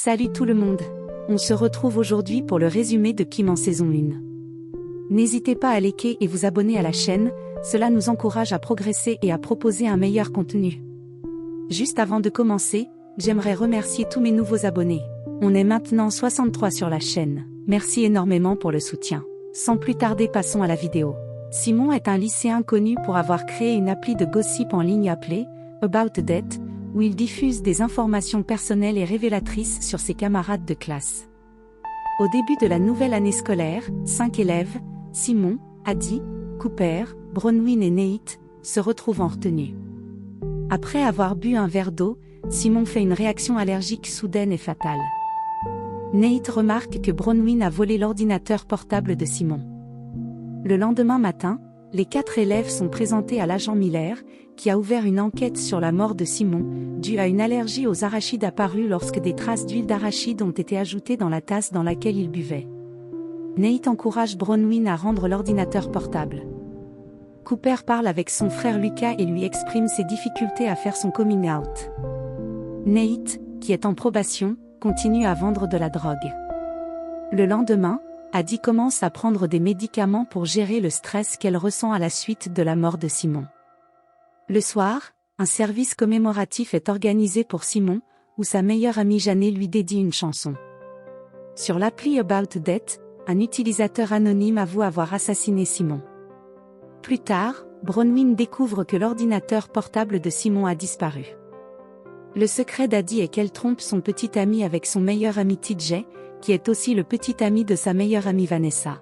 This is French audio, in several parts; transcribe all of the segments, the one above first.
Salut tout le monde. On se retrouve aujourd'hui pour le résumé de Kim en saison 1. N'hésitez pas à liker et vous abonner à la chaîne, cela nous encourage à progresser et à proposer un meilleur contenu. Juste avant de commencer, j'aimerais remercier tous mes nouveaux abonnés. On est maintenant 63 sur la chaîne. Merci énormément pour le soutien. Sans plus tarder, passons à la vidéo. Simon est un lycéen connu pour avoir créé une appli de gossip en ligne appelée About That, où il diffuse des informations personnelles et révélatrices sur ses camarades de classe. Au début de la nouvelle année scolaire, 5 élèves, Simon, Adi, Cooper, Bronwyn et Nate, se retrouvent en retenue. Après avoir bu un verre d'eau, Simon fait une réaction allergique soudaine et fatale. Nate remarque que Bronwyn a volé l'ordinateur portable de Simon. Le lendemain matin, les 4 élèves sont présentés à l'agent Miller, qui a ouvert une enquête sur la mort de Simon, due à une allergie aux arachides apparue lorsque des traces d'huile d'arachide ont été ajoutées dans la tasse dans laquelle il buvait. Nate encourage Bronwyn à rendre l'ordinateur portable. Cooper parle avec son frère Lucas et lui exprime ses difficultés à faire son coming out. Nate, qui est en probation, continue à vendre de la drogue. Le lendemain, Adi commence à prendre des médicaments pour gérer le stress qu'elle ressent à la suite de la mort de Simon. Le soir, un service commémoratif est organisé pour Simon, où sa meilleure amie Janée lui dédie une chanson. Sur l'appli About That, un utilisateur anonyme avoue avoir assassiné Simon. Plus tard, Bronwyn découvre que l'ordinateur portable de Simon a disparu. Le secret d'Adi est qu'elle trompe son petit ami avec son meilleur ami TJ, qui est aussi le petit ami de sa meilleure amie Vanessa.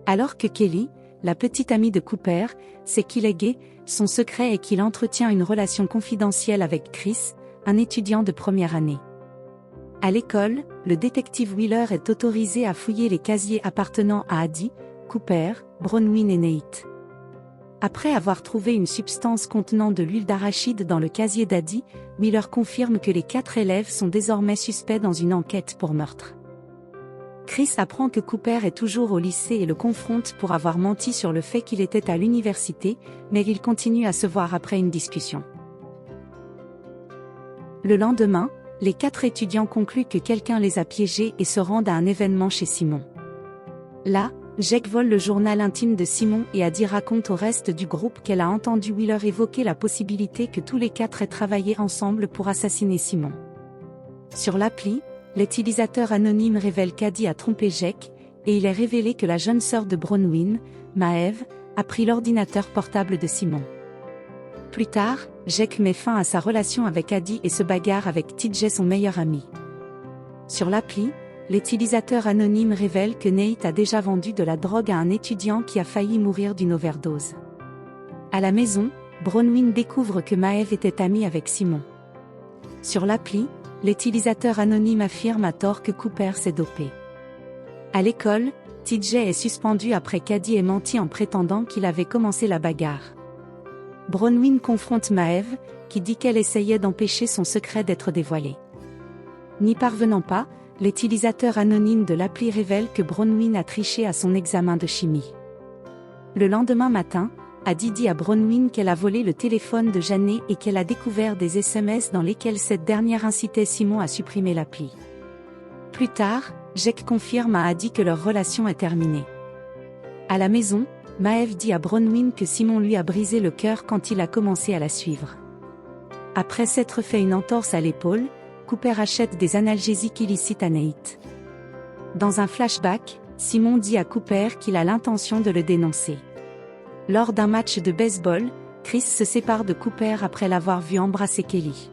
Alors que Kelly, la petite amie de Cooper, sait qu'il est gay, son secret est qu'il entretient une relation confidentielle avec Chris, un étudiant de première année. À l'école, le détective Wheeler est autorisé à fouiller les casiers appartenant à Adi, Cooper, Bronwyn et Nate. Après avoir trouvé une substance contenant de l'huile d'arachide dans le casier d'Adi, Wheeler confirme que les 4 élèves sont désormais suspects dans une enquête pour meurtre. Chris apprend que Cooper est toujours au lycée et le confronte pour avoir menti sur le fait qu'il était à l'université, mais il continue à se voir après une discussion. Le lendemain, les 4 étudiants concluent que quelqu'un les a piégés et se rendent à un événement chez Simon. Là, Jake vole le journal intime de Simon et Adi raconte au reste du groupe qu'elle a entendu Wheeler évoquer la possibilité que tous les 4 aient travaillé ensemble pour assassiner Simon. Sur l'appli, l'utilisateur anonyme révèle qu'Adi a trompé Jake, et il est révélé que la jeune sœur de Bronwyn, Maeve, a pris l'ordinateur portable de Simon. Plus tard, Jake met fin à sa relation avec Adi et se bagarre avec TJ, son meilleur ami. Sur l'appli, l'utilisateur anonyme révèle que Nate a déjà vendu de la drogue à un étudiant qui a failli mourir d'une overdose. À la maison, Bronwyn découvre que Maeve était amie avec Simon. Sur l'appli, l'utilisateur anonyme affirme à tort que Cooper s'est dopé. À l'école, TJ est suspendu après qu'Adi ait menti en prétendant qu'il avait commencé la bagarre. Bronwyn confronte Maeve, qui dit qu'elle essayait d'empêcher son secret d'être dévoilé. N'y parvenant pas, l'utilisateur anonyme de l'appli révèle que Bronwyn a triché à son examen de chimie. Le lendemain matin, Adi dit à Bronwyn qu'elle a volé le téléphone de Janée et qu'elle a découvert des SMS dans lesquels cette dernière incitait Simon à supprimer l'appli. Plus tard, Jake confirme à Adi que leur relation est terminée. À la maison, Maeve dit à Bronwyn que Simon lui a brisé le cœur quand il a commencé à la suivre. Après s'être fait une entorse à l'épaule, Cooper achète des analgésiques illicites à Nate. Dans un flashback, Simon dit à Cooper qu'il a l'intention de le dénoncer. Lors d'un match de baseball, Chris se sépare de Cooper après l'avoir vu embrasser Kelly.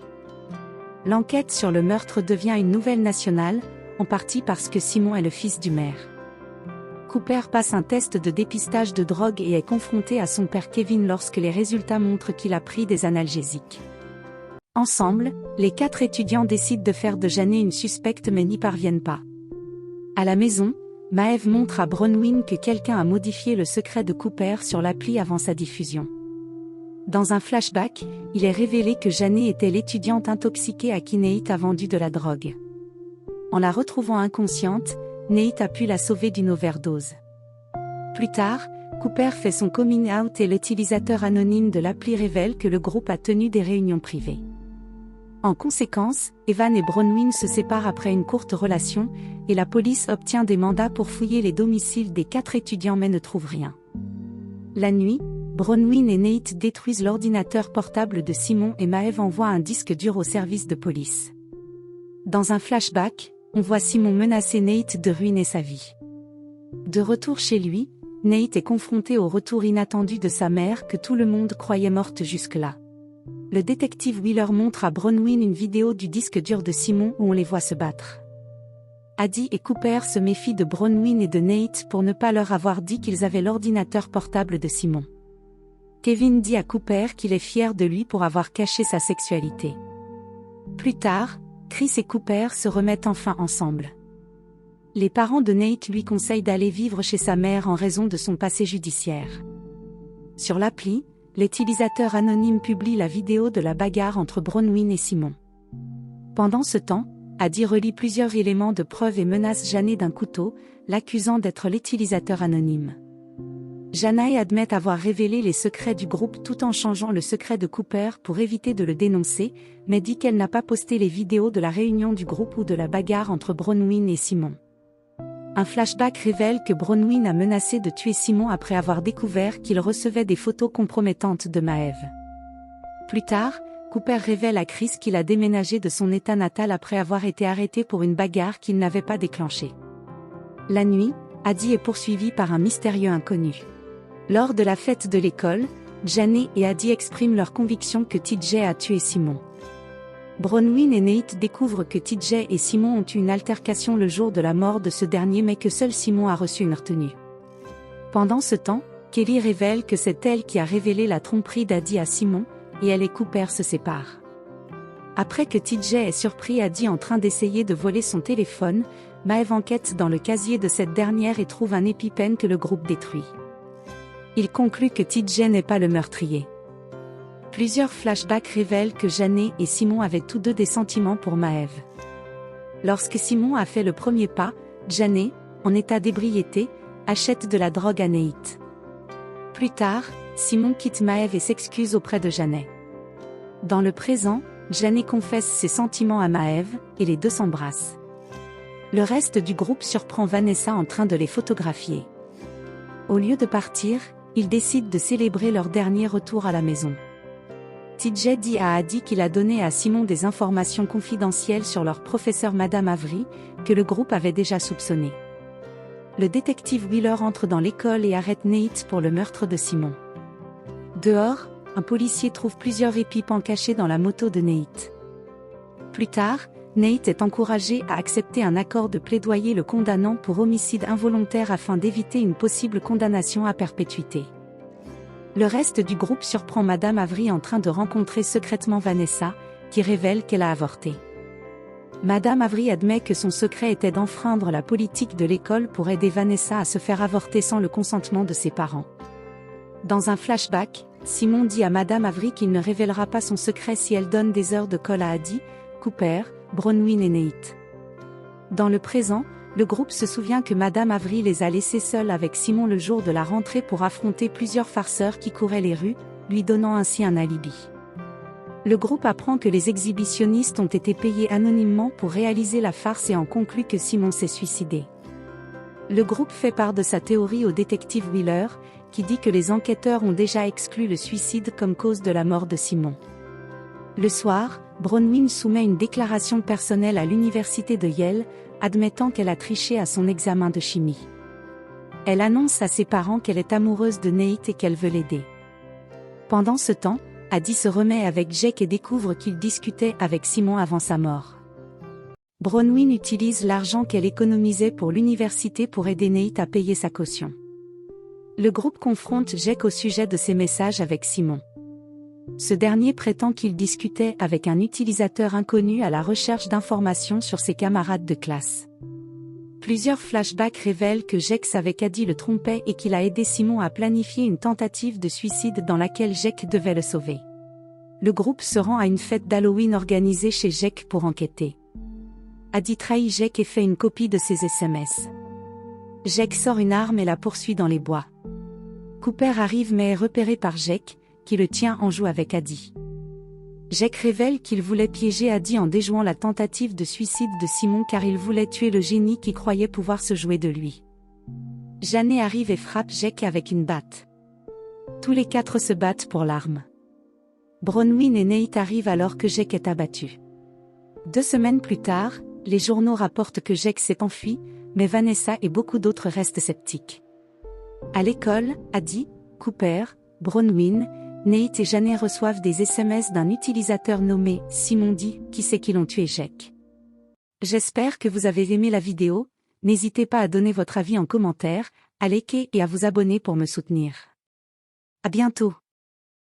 L'enquête sur le meurtre devient une nouvelle nationale, en partie parce que Simon est le fils du maire. Cooper passe un test de dépistage de drogue et est confronté à son père Kevin lorsque les résultats montrent qu'il a pris des analgésiques. Ensemble, les 4 étudiants décident de faire de Janée une suspecte mais n'y parviennent pas. À la maison, Maeve montre à Bronwyn que quelqu'un a modifié le secret de Cooper sur l'appli avant sa diffusion. Dans un flashback, il est révélé que Janée était l'étudiante intoxiquée à qui Nate a vendu de la drogue. En la retrouvant inconsciente, Nate a pu la sauver d'une overdose. Plus tard, Cooper fait son coming out et l'utilisateur anonyme de l'appli révèle que le groupe a tenu des réunions privées. En conséquence, Evan et Bronwyn se séparent après une courte relation, et la police obtient des mandats pour fouiller les domiciles des 4 étudiants mais ne trouve rien. La nuit, Bronwyn et Nate détruisent l'ordinateur portable de Simon et Maeve envoie un disque dur au service de police. Dans un flashback, on voit Simon menacer Nate de ruiner sa vie. De retour chez lui, Nate est confronté au retour inattendu de sa mère que tout le monde croyait morte jusque-là. Le détective Wheeler montre à Bronwyn une vidéo du disque dur de Simon où on les voit se battre. Addie et Cooper se méfient de Bronwyn et de Nate pour ne pas leur avoir dit qu'ils avaient l'ordinateur portable de Simon. Kevin dit à Cooper qu'il est fier de lui pour avoir caché sa sexualité. Plus tard, Chris et Cooper se remettent enfin ensemble. Les parents de Nate lui conseillent d'aller vivre chez sa mère en raison de son passé judiciaire. Sur l'appli, l'utilisateur anonyme publie la vidéo de la bagarre entre Bronwyn et Simon. Pendant ce temps, Addie relie plusieurs éléments de preuve et menace Janae d'un couteau, l'accusant d'être l'utilisateur anonyme. Janae admet avoir révélé les secrets du groupe tout en changeant le secret de Cooper pour éviter de le dénoncer, mais dit qu'elle n'a pas posté les vidéos de la réunion du groupe ou de la bagarre entre Bronwyn et Simon. Un flashback révèle que Bronwyn a menacé de tuer Simon après avoir découvert qu'il recevait des photos compromettantes de Maeve. Plus tard, Cooper révèle à Chris qu'il a déménagé de son état natal après avoir été arrêté pour une bagarre qu'il n'avait pas déclenchée. La nuit, Addie est poursuivie par un mystérieux inconnu. Lors de la fête de l'école, Janae et Addie expriment leur conviction que TJ a tué Simon. Bronwyn et Nate découvrent que TJ et Simon ont eu une altercation le jour de la mort de ce dernier mais que seul Simon a reçu une retenue. Pendant ce temps, Kelly révèle que c'est elle qui a révélé la tromperie d'Addie à Simon, et elle et Cooper se séparent. Après que TJ ait surpris Addie en train d'essayer de voler son téléphone, Maeve enquête dans le casier de cette dernière et trouve un épipène que le groupe détruit. Il conclut que TJ n'est pas le meurtrier. Plusieurs flashbacks révèlent que Janae et Simon avaient tous deux des sentiments pour Maeve. Lorsque Simon a fait le premier pas, Janae, en état d'ébriété, achète de la drogue à Nate. Plus tard, Simon quitte Maeve et s'excuse auprès de Janae. Dans le présent, Janae confesse ses sentiments à Maeve, et les deux s'embrassent. Le reste du groupe surprend Vanessa en train de les photographier. Au lieu de partir, ils décident de célébrer leur dernier retour à la maison. TJ dit à Addie qu'il a donné à Simon des informations confidentielles sur leur professeur Madame Avery, que le groupe avait déjà soupçonné. Le détective Wheeler entre dans l'école et arrête Nate pour le meurtre de Simon. Dehors, un policier trouve plusieurs épipens cachés dans la moto de Nate. Plus tard, Nate est encouragé à accepter un accord de plaidoyer le condamnant pour homicide involontaire afin d'éviter une possible condamnation à perpétuité. Le reste du groupe surprend Madame Avery en train de rencontrer secrètement Vanessa, qui révèle qu'elle a avorté. Madame Avery admet que son secret était d'enfreindre la politique de l'école pour aider Vanessa à se faire avorter sans le consentement de ses parents. Dans un flashback, Simon dit à Madame Avery qu'il ne révélera pas son secret si elle donne des heures de colle à Addie, Cooper, Bronwyn et Nate. Dans le présent, le groupe se souvient que Madame Avery les a laissés seuls avec Simon le jour de la rentrée pour affronter plusieurs farceurs qui couraient les rues, lui donnant ainsi un alibi. Le groupe apprend que les exhibitionnistes ont été payés anonymement pour réaliser la farce et en conclut que Simon s'est suicidé. Le groupe fait part de sa théorie au détective Wheeler, qui dit que les enquêteurs ont déjà exclu le suicide comme cause de la mort de Simon. Le soir, Bronwyn soumet une déclaration personnelle à l'université de Yale, admettant qu'elle a triché à son examen de chimie. Elle annonce à ses parents qu'elle est amoureuse de Nate et qu'elle veut l'aider. Pendant ce temps, Addie se remet avec Jake et découvre qu'il discutait avec Simon avant sa mort. Bronwyn utilise l'argent qu'elle économisait pour l'université pour aider Nate à payer sa caution. Le groupe confronte Jake au sujet de ses messages avec Simon. Ce dernier prétend qu'il discutait avec un utilisateur inconnu à la recherche d'informations sur ses camarades de classe. Plusieurs flashbacks révèlent que Jake savait qu'Addie le trompait et qu'il a aidé Simon à planifier une tentative de suicide dans laquelle Jake devait le sauver. Le groupe se rend à une fête d'Halloween organisée chez Jake pour enquêter. Addie trahit Jake et fait une copie de ses SMS. Jake sort une arme et la poursuit dans les bois. Cooper arrive mais est repéré par Jake, qui le tient en joue avec Addie. Jake révèle qu'il voulait piéger Adi en déjouant la tentative de suicide de Simon car il voulait tuer le génie qui croyait pouvoir se jouer de lui. Janet arrive et frappe Jake avec une batte. Tous les quatre se battent pour l'arme. Bronwyn et Nate arrivent alors que Jake est abattu. 2 semaines plus tard, les journaux rapportent que Jake s'est enfui, mais Vanessa et beaucoup d'autres restent sceptiques. À l'école, Adi, Cooper, Bronwyn, Nate et Janet reçoivent des SMS d'un utilisateur nommé Simon D qui sait qu'ils ont tué Jake. J'espère que vous avez aimé la vidéo, n'hésitez pas à donner votre avis en commentaire, à liker et à vous abonner pour me soutenir. À bientôt.